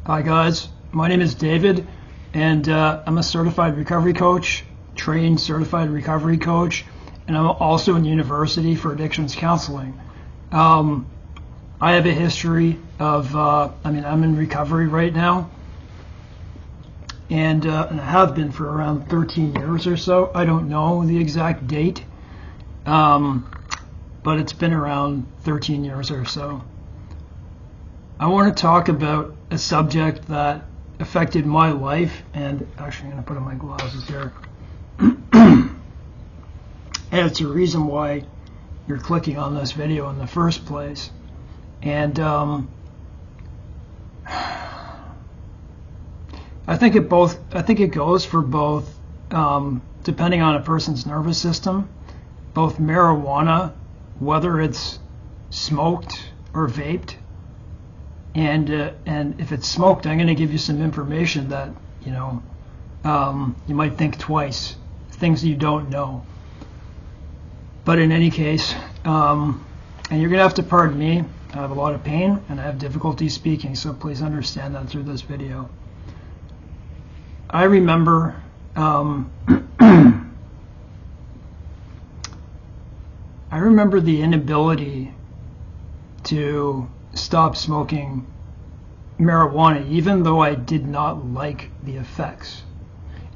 Hi guys, my name is David, and I'm a certified recovery coach, trained certified recovery coach, and I'm also in university for addictions counseling. I have a history of, I'm in recovery right now, and I have been for around 13 years or so. I don't know the exact date, but it's been around 13 years or so. I want to talk about a subject that affected my life, and actually I'm going to put on my glasses here. And it's a reason why you're clicking on this video in the first place. And I think it goes for both, depending on a person's nervous system, both marijuana, whether it's smoked or vaped. And if it's smoked, I'm going to give you some information that, you might think twice, things you don't know. But in any case, and you're going to have to pardon me, I have a lot of pain and I have difficulty speaking, so please understand that through this video. I remember the inability to stop smoking marijuana, even though I did not like the effects.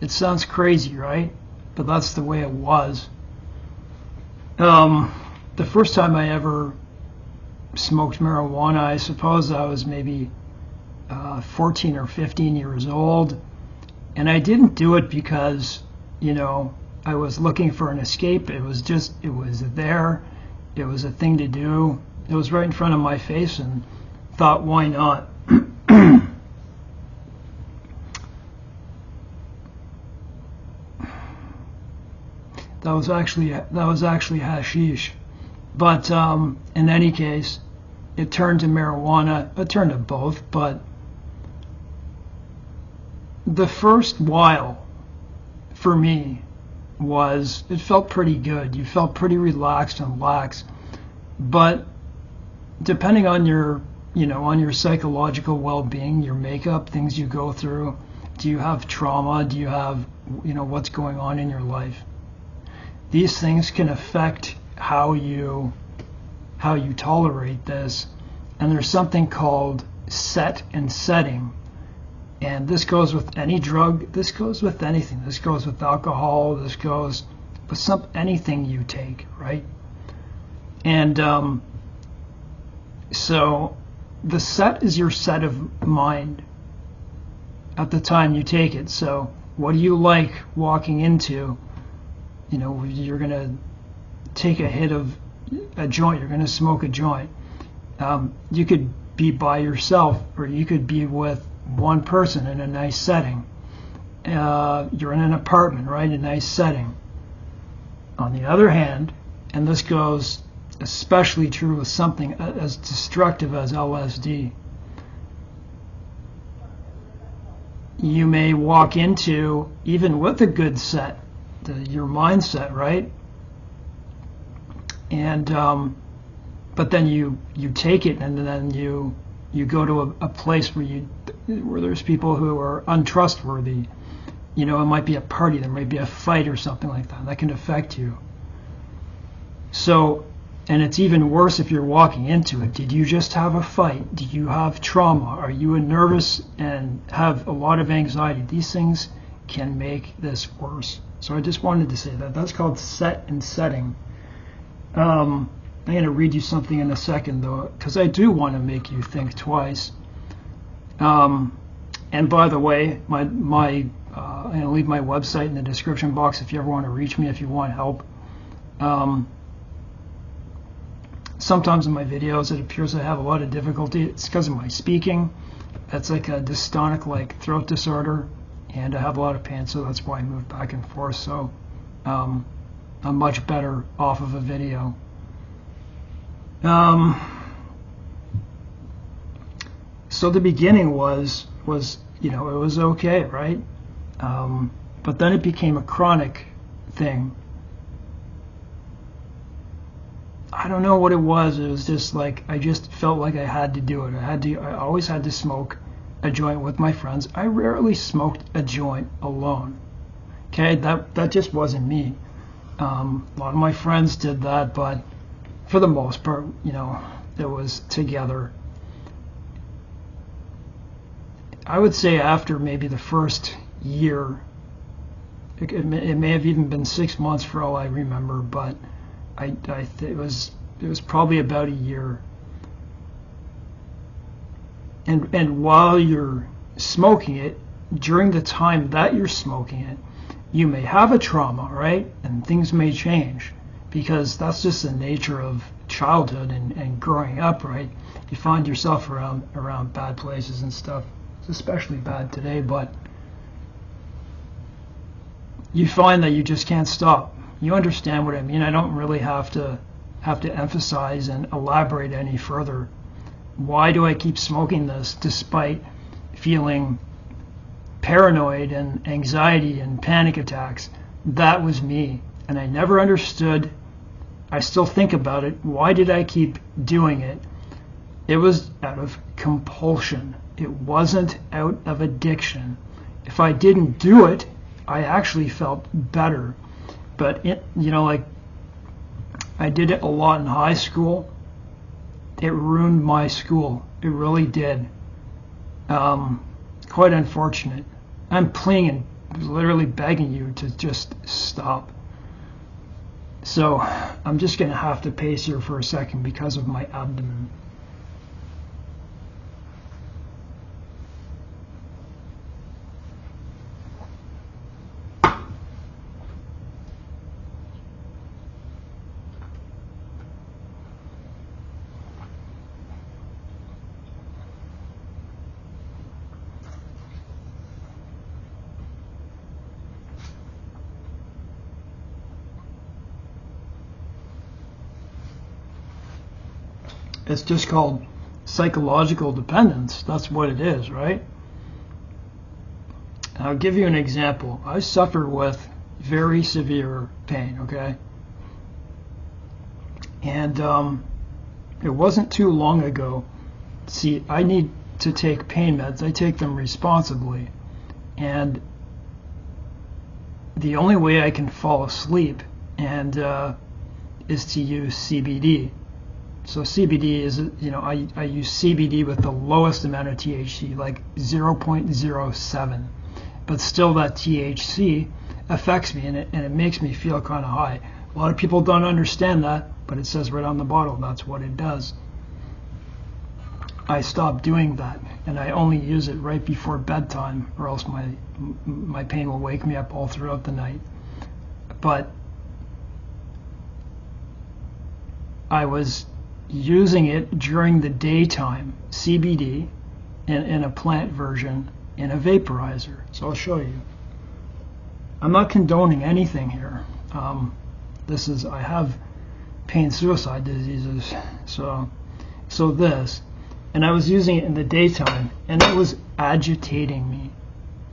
It sounds crazy, right? But that's the way it was. The first time I ever smoked marijuana, I suppose I was maybe 14 or 15 years old, and I didn't do it because, I was looking for an escape. It was there. It was a thing to do. It was right in front of my face, and thought, why not? That was actually hashish. But in any case, it turned to marijuana. It turned to both. But the first while for me it felt pretty good. You felt pretty relaxed and lax. But depending on your psychological well-being, your makeup, things you go through, do you have trauma? Do you have, what's going on in your life? These things can affect how you tolerate this. And there's something called set and setting. And this goes with any drug. This goes with anything. This goes with alcohol. This goes with anything you take, right? And so the set is your set of mind at the time you take it. So what do you like walking into? You're going to take a hit of a joint. You're going to smoke a joint. You could be by yourself, or you could be with one person in a nice setting. You're in an apartment, right? A nice setting. On the other hand, and this goes especially true with something as destructive as LSD, you may walk into, even with a good set, your mindset, right? And but then you take it, and then you go to a place where there's people who are untrustworthy. It might be a party, there might be a fight or something like that can affect you. So, and it's even worse if you're walking into it. Did you just have a fight? Do you have trauma? Are you nervous and have a lot of anxiety? These things can make this worse. So I just wanted to say that. That's called set and setting. I'm going to read you something in a second, though, because I do want to make you think twice. And by the way, I'm going to leave my website in the description box if you ever want to reach me, if you want help. Sometimes in my videos it appears I have a lot of difficulty. It's because of my speaking. That's like a dystonic throat disorder, and I have a lot of pain, so that's why I move back and forth. So I'm much better off of a video. So the beginning was it was okay, right? But then it became a chronic thing. I don't know what it was. It was just like I just felt like I had to do it. I always had to smoke. a joint with my friends. I rarely smoked a joint alone. Okay, that just wasn't me. A lot of my friends did that, but for the most part, it was together. I would say after maybe the first year, it may have even been 6 months for all I remember, but it was probably about a year. And while you're smoking it, during the time that you're smoking it, you may have a trauma, right? And things may change, because that's just the nature of childhood and growing up, right? You find yourself around bad places and stuff. It's especially bad today, but you find that you just can't stop. You understand what I mean? I don't really have to emphasize and elaborate any further. Why do I keep smoking this despite feeling paranoid and anxiety and panic attacks? That was me, and I never understood. I still think about it. Why did I keep doing it? It was out of compulsion. It wasn't out of addiction. If I didn't do it, I actually felt better. But I did it a lot in high school. It ruined my school. It really did. Quite unfortunate. I'm pleading and literally begging you to just stop. So I'm just going to have to pace here for a second because of my abdomen. It's just called psychological dependence. That's what it is, right? I'll give you an example. I suffer with very severe pain, okay? And it wasn't too long ago. See, I need to take pain meds. I take them responsibly. And the only way I can fall asleep is to use CBD. So CBD is, I use CBD with the lowest amount of THC, like 0.07. But still that THC affects me, and it makes me feel kind of high. A lot of people don't understand that, but it says right on the bottle that's what it does. I stopped doing that, and I only use it right before bedtime, or else my pain will wake me up all throughout the night. But I was using it during the daytime, CBD, in a plant version, in a vaporizer. So I'll show you. I'm not condoning anything here. I have pain suicide diseases, so this, and I was using it in the daytime, and it was agitating me.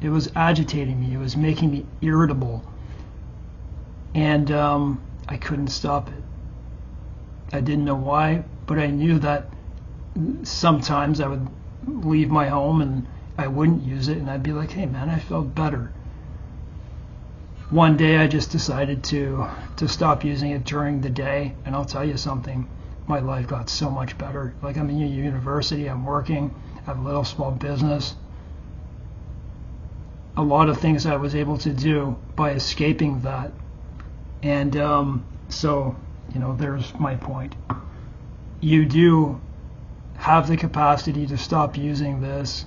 It was making me irritable, and I couldn't stop it. I didn't know why, but I knew that sometimes I would leave my home and I wouldn't use it, and I'd be like, hey man, I felt better. One day I just decided to stop using it during the day, and I'll tell you something, my life got so much better. Like, I'm in a university, I'm working, I have a little small business. A lot of things I was able to do by escaping that. And there's my point. You do have the capacity to stop using this.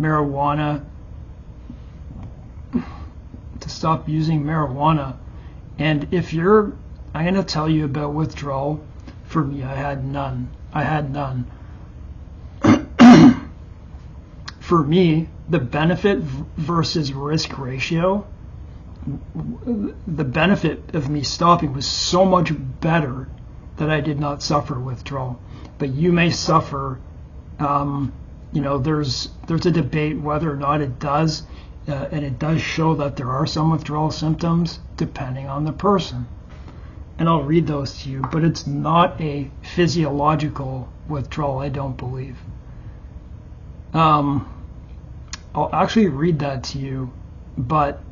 Marijuana, to stop using marijuana. And I'm going to tell you about withdrawal. For me, I had none. For me, the benefit versus risk ratio, the benefit of me stopping was so much better that I did not suffer withdrawal. But you may suffer. There's a debate whether or not it does, and it does show that there are some withdrawal symptoms depending on the person. And I'll read those to you, but it's not a physiological withdrawal, I don't believe. Um, I'll actually read that to you, but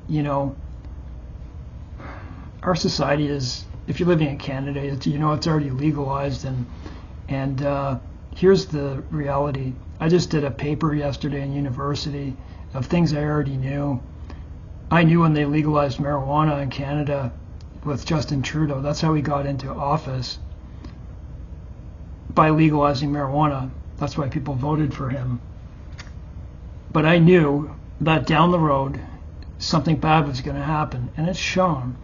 you know, our society is, if you're living in Canada, it's already legalized, and here's the reality. I just did a paper yesterday in university of things I already knew. I knew when they legalized marijuana in Canada with Justin Trudeau. That's how he got into office, by legalizing marijuana. That's why people voted for him. But I knew that down the road something bad was going to happen, and it's shown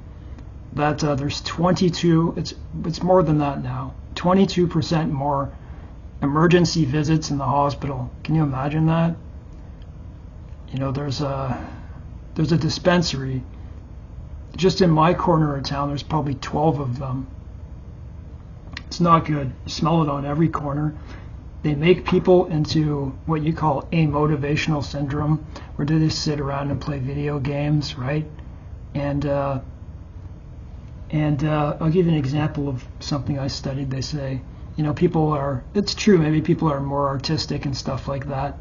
that there's 22, it's more than that now, 22% more emergency visits in the hospital. Can you imagine that? You know, there's a dispensary just in my corner of town. There's probably 12 of them. It's not good. You smell it on every corner. They make people into what you call amotivational syndrome, where they just sit around and play video games, right? And I'll give you an example of something I studied. They say, you know, it's true, maybe people are more artistic and stuff like that,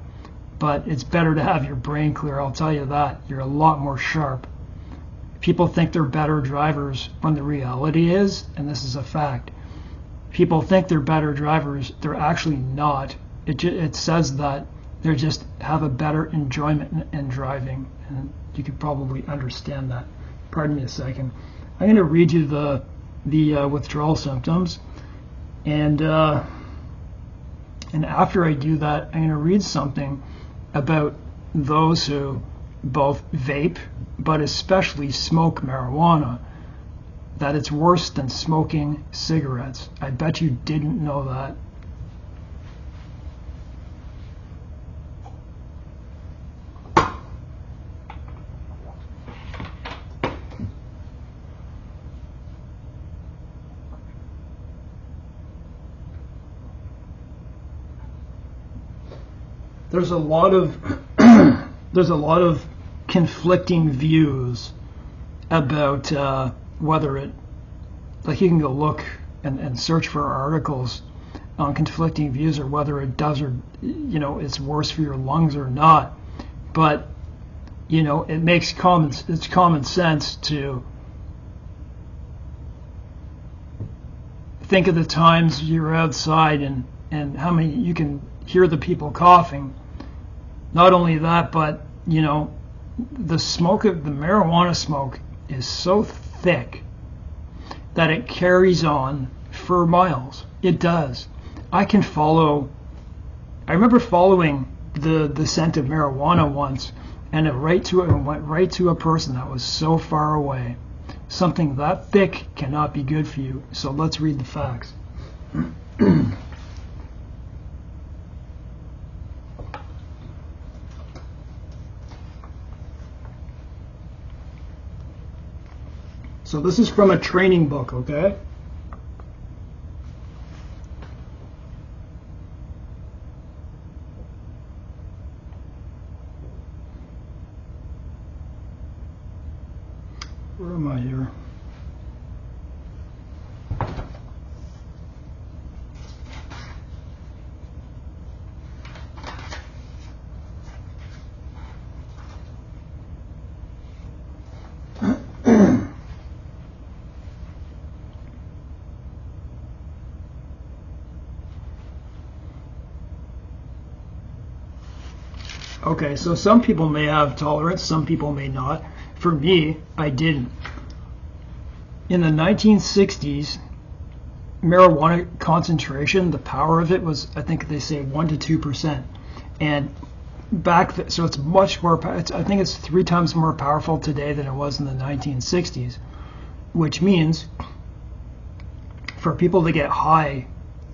but it's better to have your brain clear, I'll tell you that. You're a lot more sharp. People think they're better drivers when the reality is, and this is a fact, people think they're better drivers, they're actually not. It says that they just have a better enjoyment in driving, and you could probably understand that. Pardon me a second. I'm going to read you the withdrawal symptoms, and after I do that, I'm going to read something about those who both vape but especially smoke marijuana, that it's worse than smoking cigarettes. I bet you didn't know that. There's a lot of conflicting views about whether it, like, you can go look and search for articles on conflicting views, or whether it does, or you know, it's worse for your lungs or not. But you know, it's common sense to think of the times you're outside and how many you can hear the people coughing. Not only that, but you know, the smoke of the marijuana smoke is so thick that it carries on for miles. It does. I remember following the scent of marijuana once, and it went right to a person that was so far away. Something that thick cannot be good for you. So let's read the facts. So this is from a training book, okay? Where am I here? Okay, so some people may have tolerance, some people may not. For me, I didn't. In the 1960s, marijuana concentration, the power of it was, I think they say 1 to 2%. And so it's much more, I think it's 3 times more powerful today than it was in the 1960s, which means for people to get high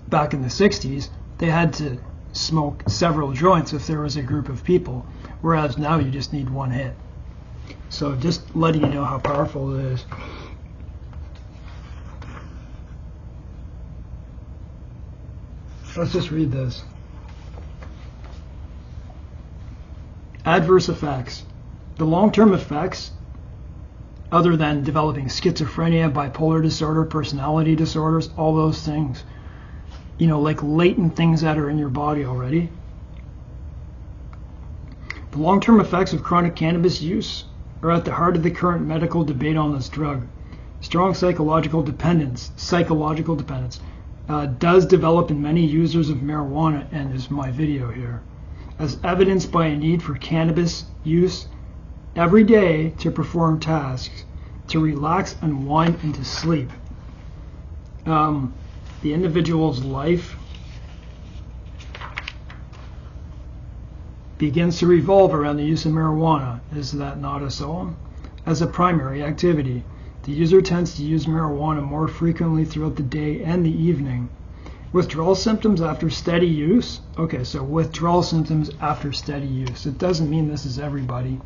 back in the 60s, they had to smoke several joints if there was a group of people, whereas now you just need one hit. So just letting you know how powerful it is. Let's just read this. Adverse effects. The long-term effects, other than developing schizophrenia, bipolar disorder, personality disorders, all those things, you know, like latent things that are in your body already, The long-term effects of chronic cannabis use are at the heart of the current medical debate on this drug. Strong psychological dependence does develop in many users of marijuana, and is my video here, as evidenced by a need for cannabis use every day to perform tasks, to relax, unwind, and to sleep. The individual's life begins to revolve around the use of marijuana. Is that not so? As a primary activity, the user tends to use marijuana more frequently throughout the day and the evening. Withdrawal symptoms after steady use. Okay, so withdrawal symptoms after steady use. It doesn't mean this is everybody.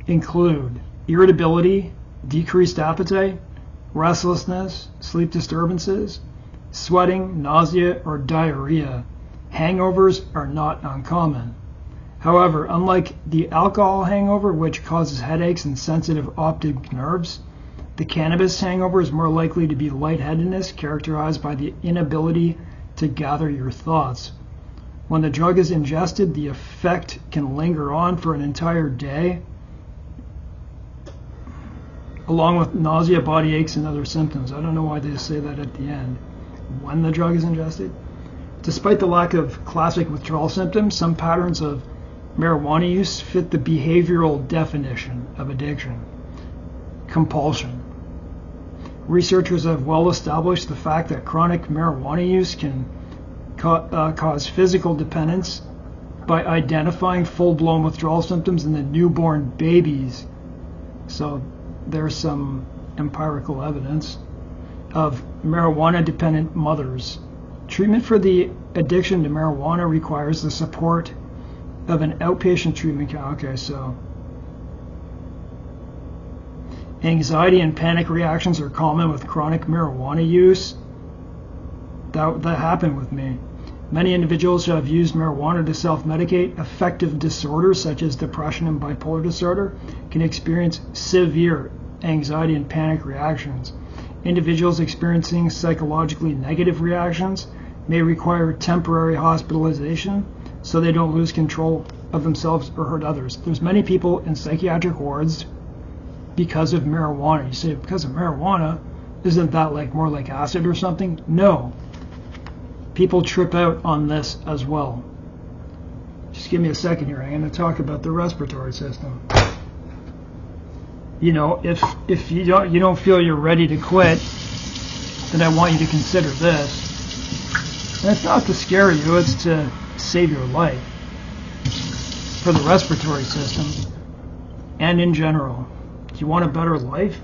Include irritability, decreased appetite, restlessness, sleep disturbances, sweating, nausea, or diarrhea. Hangovers are not uncommon. However, unlike the alcohol hangover, which causes headaches and sensitive optic nerves, the cannabis hangover is more likely to be lightheadedness characterized by the inability to gather your thoughts. When the drug is ingested, the effect can linger on for an entire day, along with nausea, body aches, and other symptoms. I don't know why they say that at the end. When the drug is ingested. Despite the lack of classic withdrawal symptoms, some patterns of marijuana use fit the behavioral definition of addiction. Compulsion. Researchers have well established the fact that chronic marijuana use can cause physical dependence by identifying full-blown withdrawal symptoms in the newborn babies. So there's some empirical evidence of marijuana-dependent mothers. Treatment for the addiction to marijuana requires the support of an outpatient treatment. Okay, so anxiety and panic reactions are common with chronic marijuana use. That happened with me. Many individuals who have used marijuana to self-medicate affective disorders such as depression and bipolar disorder can experience severe anxiety and panic reactions. Individuals experiencing psychologically negative reactions may require temporary hospitalization so they don't lose control of themselves or hurt others. There's many people in psychiatric wards because of marijuana. You say, because of marijuana, isn't that like more like acid or something? No. People trip out on this as well. Just give me a second here. I'm going to talk about the respiratory system. You know, if you don't feel you're ready to quit, then I want you to consider this. And it's not to scare you, it's to save your life. For the respiratory system and in general. Do you want a better life?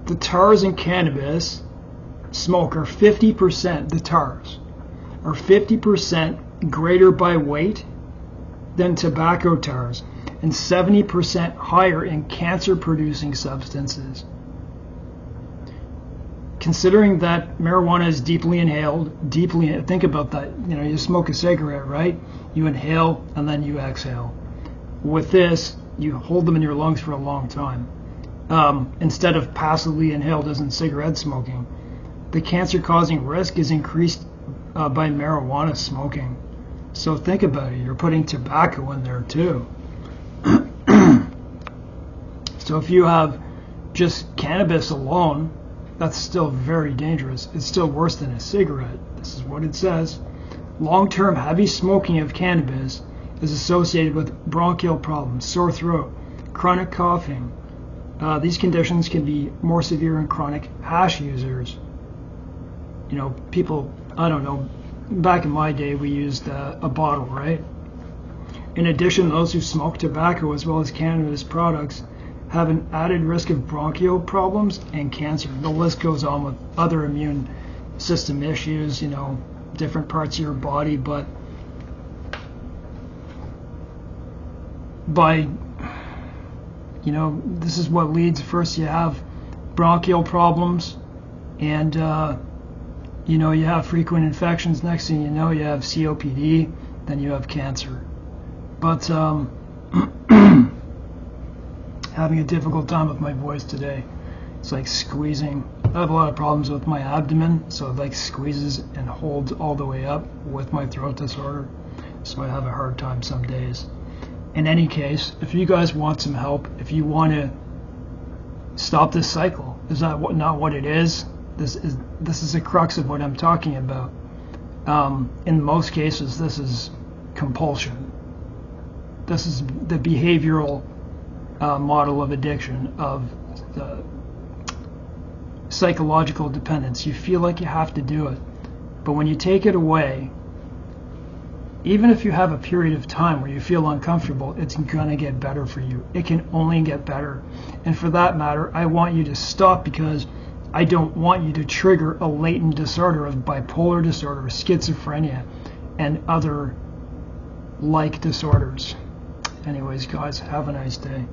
The tars in cannabis smoke are 50%, the tars are 50% greater by weight than tobacco tars and 70% higher in cancer-producing substances. Considering that marijuana is deeply inhaled, think about that. You know, you smoke a cigarette, right? You inhale and then you exhale. With this, you hold them in your lungs for a long time. Instead of passively inhaled as in cigarette smoking. The cancer-causing risk is increased by marijuana smoking. So think about it. You're putting tobacco in there too. So if you have just cannabis alone, that's still very dangerous. It's still worse than a cigarette. This is what it says. Long-term heavy smoking of cannabis is associated with bronchial problems, sore throat, chronic coughing. These conditions can be more severe in chronic hash users. You know, people, I don't know, back in my day we used a bottle, right? In addition, those who smoke tobacco as well as cannabis products have an added risk of bronchial problems and cancer. The list goes on with other immune system issues, you know, different parts of your body, but by, you know, this is what leads. First you have bronchial problems and you know, you have frequent infections. Next thing you know, you have COPD, then you have cancer. But having a difficult time with my voice today. It's like squeezing. I have a lot of problems with my abdomen, so it like squeezes and holds all the way up with my throat disorder. So I have a hard time some days. In any case, if you guys want some help, if you want to stop this cycle, is that not what it is? This is the crux of what I'm talking about. In most cases, this is compulsion. This is the behavioral model of addiction, of the psychological dependence. You feel like you have to do it, but when you take it away, even if you have a period of time where you feel uncomfortable, it's gonna get better for you. It can only get better. And for that matter, I want you to stop, because I don't want you to trigger a latent disorder of bipolar disorder, schizophrenia, and other like disorders. Anyways, guys, have a nice day.